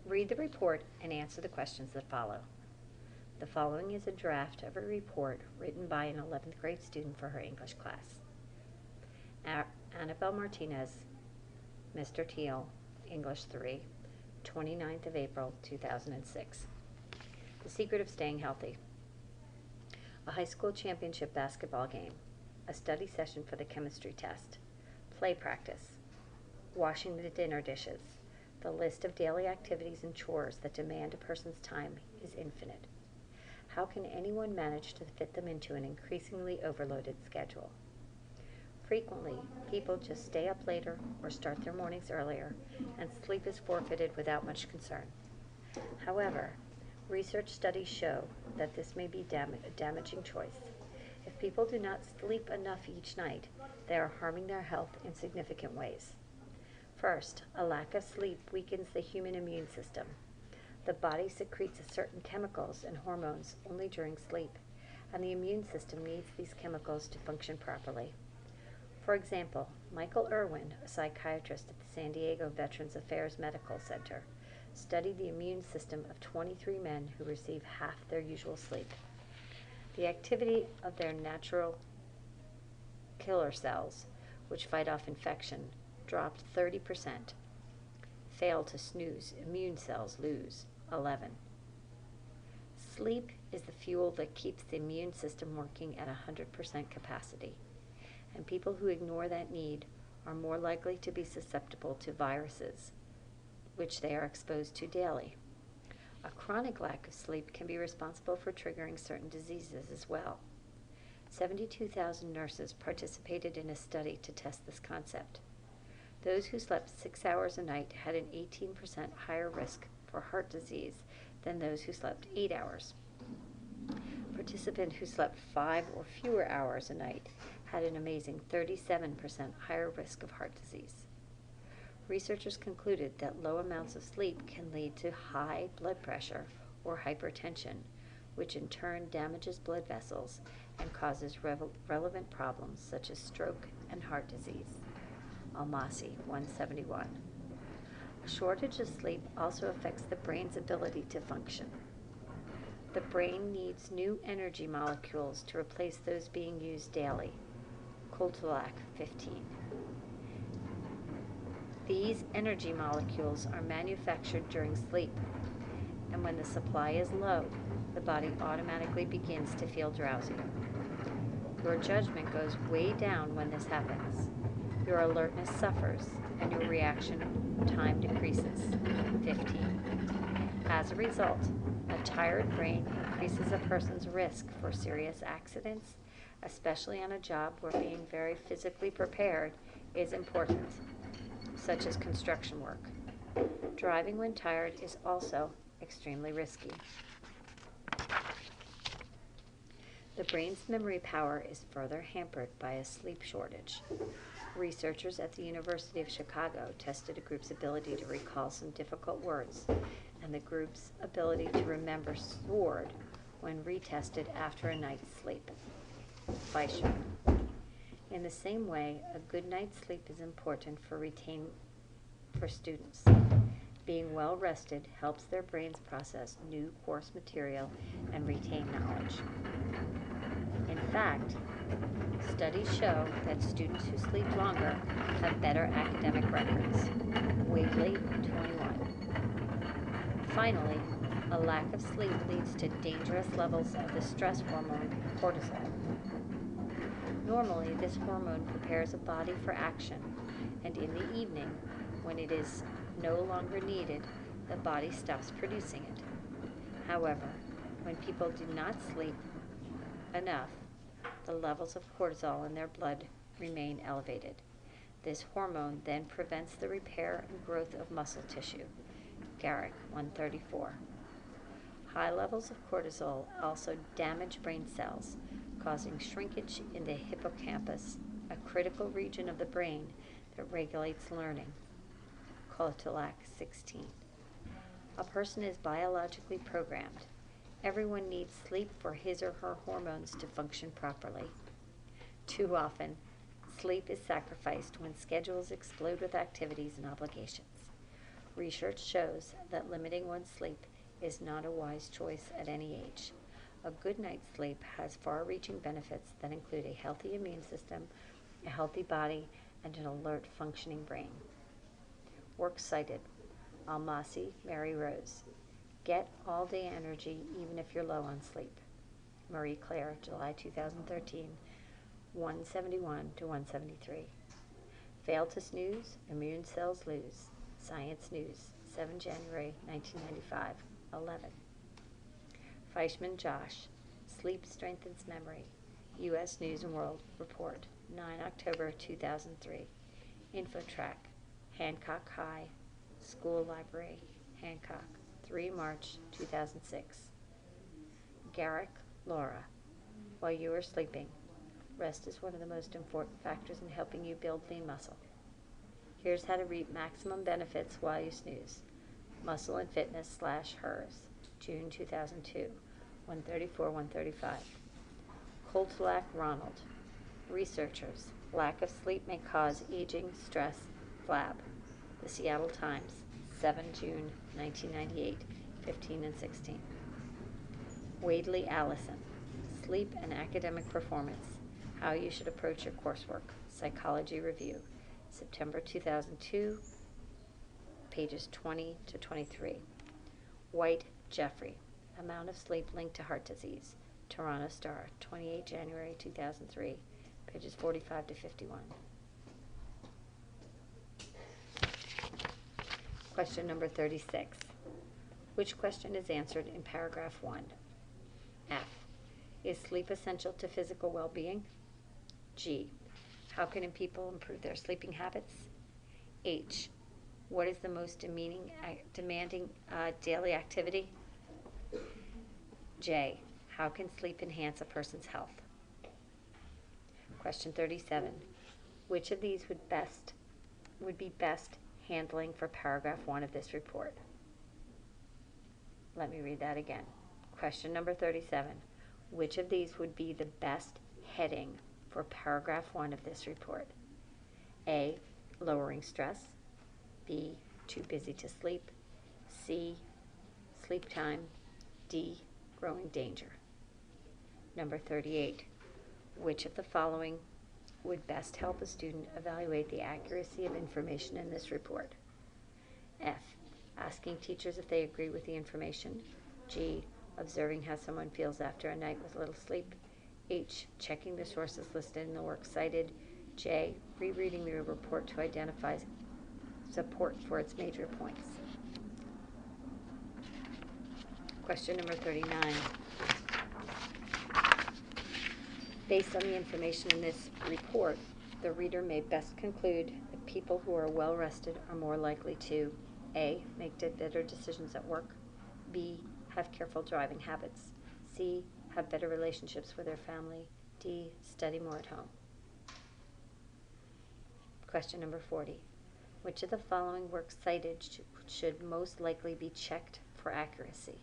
Read the report and answer the questions that follow. The following is a draft of a report written by an 11th grade student for her English class. Annabelle Martinez, Mr. Teal, English 3, 29th of April, 2006. The secret of staying healthy. A high school championship basketball game, a study session for the chemistry test, play practice, washing the dinner dishes. The list of daily activities and chores that demand a person's time is infinite. How can anyone manage to fit them into an increasingly overloaded schedule? Frequently, people just stay up later or start their mornings earlier, and sleep is forfeited without much concern. However, research studies show that this may be a damaging choice. If people do not sleep enough each night, they are harming their health in significant ways. First, a lack of sleep weakens the human immune system. The body secretes certain chemicals and hormones only during sleep, and the immune system needs these chemicals to function properly. For example, Michael Irwin, a psychiatrist at the San Diego Veterans Affairs Medical Center, studied the immune system of 23 men who receive half their usual sleep. The activity of their natural killer cells, which fight off infection, dropped 30%. Fail to snooze, immune cells lose 11. Sleep is the fuel that keeps the immune system working at 100% capacity, and people who ignore that need are more likely to be susceptible to viruses, which they are exposed to daily. A chronic lack of sleep can be responsible for triggering certain diseases as well. 72,000 nurses participated in a study to test this concept. Those who slept 6 hours a night had an 18% higher risk for heart disease than those who slept 8 hours. A participant who slept 5 or fewer hours a night had an amazing 37% higher risk of heart disease. Researchers concluded that low amounts of sleep can lead to high blood pressure or hypertension, which in turn damages blood vessels and causes relevant problems such as stroke and heart disease. Almasi, 171. A shortage of sleep also affects the brain's ability to function. The brain needs new energy molecules to replace those being used daily. Koltolak, 15. These energy molecules are manufactured during sleep, and when the supply is low, the body automatically begins to feel drowsy. Your judgment goes way down when this happens. Your alertness suffers, and your reaction time decreases, 15. As a result, a tired brain increases a person's risk for serious accidents, especially on a job where being very physically prepared is important, such as construction work. Driving when tired is also extremely risky. The brain's memory power is further hampered by a sleep shortage. Researchers at the University of Chicago tested a group's ability to recall some difficult words, and the group's ability to remember soared when retested after a night's sleep. Fleischer. In the same way, a good night's sleep is important for students. Being well rested helps their brains process new course material and retain knowledge. In fact, studies show that students who sleep longer have better academic records. Whately, 21. Finally, a lack of sleep leads to dangerous levels of the stress hormone cortisol. Normally, this hormone prepares a body for action, and in the evening, when it is no longer needed, the body stops producing it. However, when people do not sleep enough, the levels of cortisol in their blood remain elevated. This hormone then prevents the repair and growth of muscle tissue. Garrick, 134. High levels of cortisol also damage brain cells, causing shrinkage in the hippocampus, a critical region of the brain that regulates learning. Koltolak, 16. A person is biologically programmed. Everyone needs sleep for his or her hormones to function properly. Too often, sleep is sacrificed when schedules explode with activities and obligations. Research shows that limiting one's sleep is not a wise choice at any age. A good night's sleep has far-reaching benefits that include a healthy immune system, a healthy body, and an alert, functioning brain. Works cited: Almasi, Mary Rose. Get all-day energy even if you're low on sleep. Marie Claire, July 2013, 171 to 173. Fail to snooze, immune cells lose. Science News, 7 January 1995, 11. Feischman, Josh. Sleep strengthens memory. U.S. News and World Report, 9 October 2003. InfoTrack, Hancock High School Library, Hancock, 3 March 2006. Garrick, Laura. While you are sleeping, rest is one of the most important factors in helping you build lean muscle. Here's how to reap maximum benefits while you snooze. Muscle and Fitness / hers, June 2002, 134-135. Koltulak, Ronald. Researchers: lack of sleep may cause aging, stress, flab. The Seattle Times, 7 June 1998, 15 and 16. Wadley, Allison. Sleep and Academic Performance: How You Should Approach Your Coursework, Psychology Review, September 2002, pages 20 to 23. White, Jeffrey. Amount of sleep linked to heart disease, Toronto Star, 28 January 2003, pages 45 to 51. Question number 36. Which question is answered in paragraph 1? F. Is sleep essential to physical well-being? G. How can people improve their sleeping habits? H. What is the most demanding daily activity? J. How can sleep enhance a person's health? Question 37. Which of these would be best handling for paragraph 1 of this report? Let me read that again. Question number 37. Which of these would be the best heading for paragraph 1 of this report? A. Lowering stress. B. Too busy to sleep. C. Sleep time. D. Growing danger. Number 38. Which of the following would best help a student evaluate the accuracy of information in this report? F. Asking teachers if they agree with the information. G. Observing how someone feels after a night with little sleep. H. Checking the sources listed in the work cited. J. Rereading the report to identify support for its major points. Question number 39. Based on the information in this report, the reader may best conclude that people who are well rested are more likely to A. Make better decisions at work. B. Have careful driving habits. C. Have better relationships with their family. D. Study more at home. Question number 40. Which of the following works cited should most likely be checked for accuracy?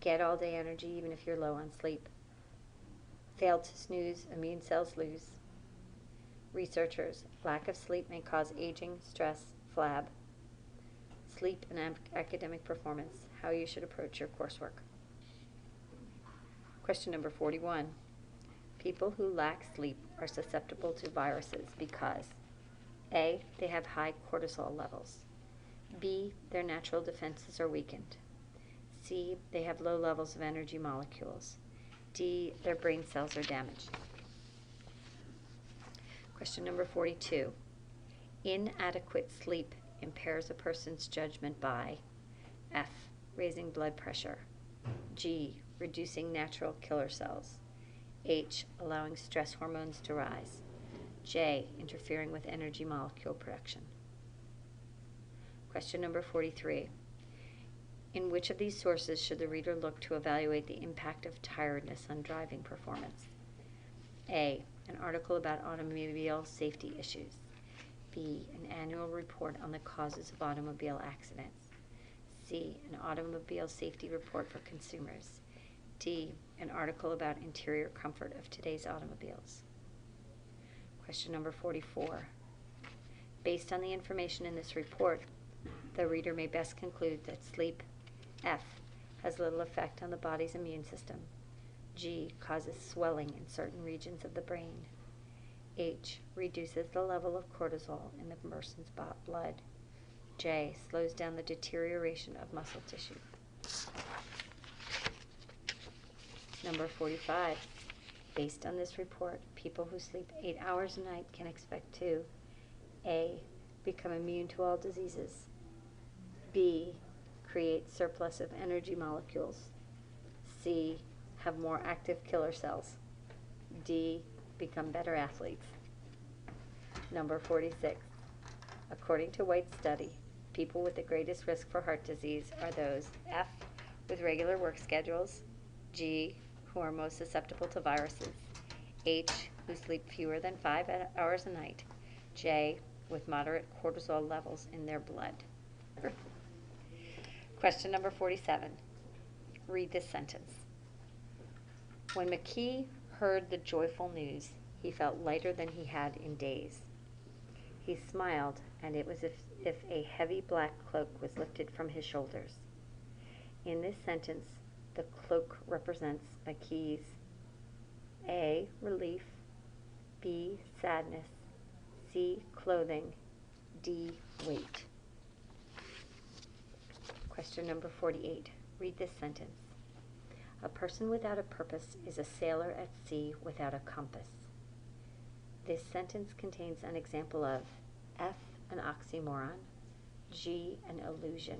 Get all day energy even if you're low on sleep. Fail to snooze, immune cells lose. Researchers: lack of sleep may cause aging, stress, flab. Sleep and academic performance: how you should approach your coursework. Question number 41. People who lack sleep are susceptible to viruses because A. They have high cortisol levels. B. Their natural defenses are weakened. C. They have low levels of energy molecules. D. Their brain cells are damaged. Question number 42. Inadequate sleep impairs a person's judgment by F. Raising blood pressure. G. Reducing natural killer cells. H. Allowing stress hormones to rise. J. Interfering with energy molecule production. Question number 43. In which of these sources should the reader look to evaluate the impact of tiredness on driving performance? A. An article about automobile safety issues. B. An annual report on the causes of automobile accidents. C. An automobile safety report for consumers. D. An article about interior comfort of today's automobiles. Question number 44. Based on the information in this report, The reader may best conclude that sleep, F, has little effect on the body's immune system. G, causes swelling in certain regions of the brain. H, reduces the level of cortisol in the person's blood. J, slows down the deterioration of muscle tissue. Number 45. Based on this report, people who sleep 8 hours a night can expect to A, become immune to all diseases, B, create surplus of energy molecules, C, have more active killer cells, D, become better athletes. Number 46. According to White's study, people with the greatest risk for heart disease are those F, with regular work schedules, G, who are most susceptible to viruses, H, who sleep fewer than 5 hours a night, J, with moderate cortisol levels in their blood. Question number 47. Read this sentence. When McKee heard the joyful news, he felt lighter than he had in days. He smiled, and it was as if a heavy black cloak was lifted from his shoulders. In this sentence, the cloak represents McKee's A, relief, B, sadness, C, clothing, D, weight. Question number 48. Read this sentence. A person without a purpose is a sailor at sea without a compass. This sentence contains an example of F, an oxymoron, G, an illusion,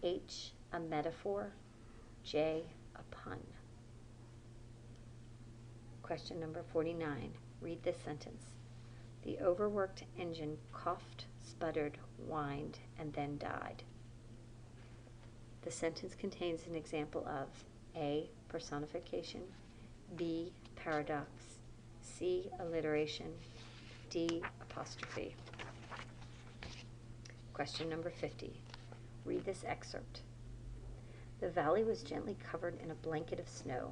H, a metaphor, J, a pun. Question number 49. Read this sentence. The overworked engine coughed, sputtered, whined, and then died. The sentence contains an example of A, personification, B, paradox, C, alliteration, D, apostrophe. Question number 50. Read this excerpt. The valley was gently covered in a blanket of snow.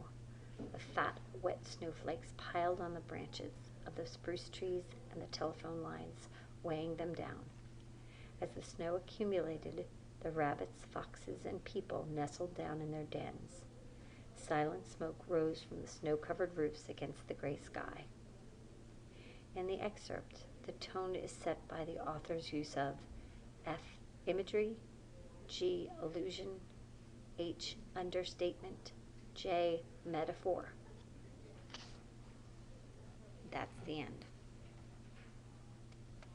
The fat, wet snowflakes piled on the branches of the spruce trees and the telephone lines, weighing them down. As the snow accumulated, the rabbits, foxes, and people nestled down in their dens. Silent smoke rose from the snow-covered roofs against the gray sky. In the excerpt, the tone is set by the author's use of F, imagery, G, allusion, H, understatement, J, metaphor. That's the end.